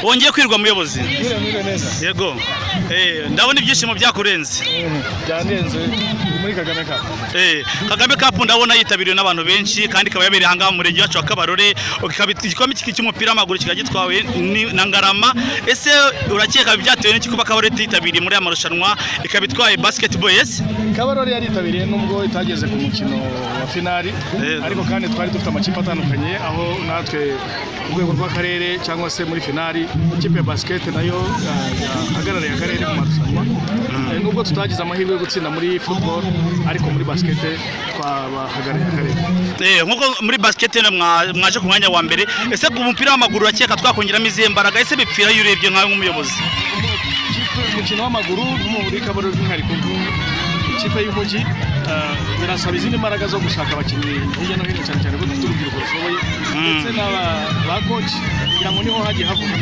wongeye kwirwa muyobozi Mwire neza. yego ndabona ibyishimo byakurenze Byandenze muri Kagame Cup. Kagame Cup ndabona yitabiriwe n'abantu benshi kandi ikaba yabereye hanga mu murenge wacu wa Kabarore igikombe cy'umupira w'amaguru kikagitwawe na Ngarama. Ese urakeka byatewe n'iki kuba Kabarore titabiriye muri amarushanwa ikabitwaye basketball? Yes, Kabarore yaritabiriye nubwo itageze ku mukino wa finali, ariko kandi twari dufite amakipe atandukanye aho natwe urwego rw'akarere cyangwa se muri finali ikipe ya basket nayo ahagarariye akarere mu marushanwa. Nubwo tutagize amahirwe yo gutsinda muri football, ariko muri basket twabahagarariye akarere. Nkuko muri basket mwaje ku mwanya wa mbere, ese ku mupira w'amaguru urakeka twakongeramo izihe mbaraga? Ese bipfira iyo urebye nkawe nk'umuyobozi? Umukino w'amaguru muri Kabarore by'umwihariko ikipe y'umujyi birasaba izindi mbaraga zo gushaka abakinnyi hirya no hino, cyane cyane ko dufite urubyiruko rushoboye ndetse n'aba coach kugira ngo niho hagiye havuka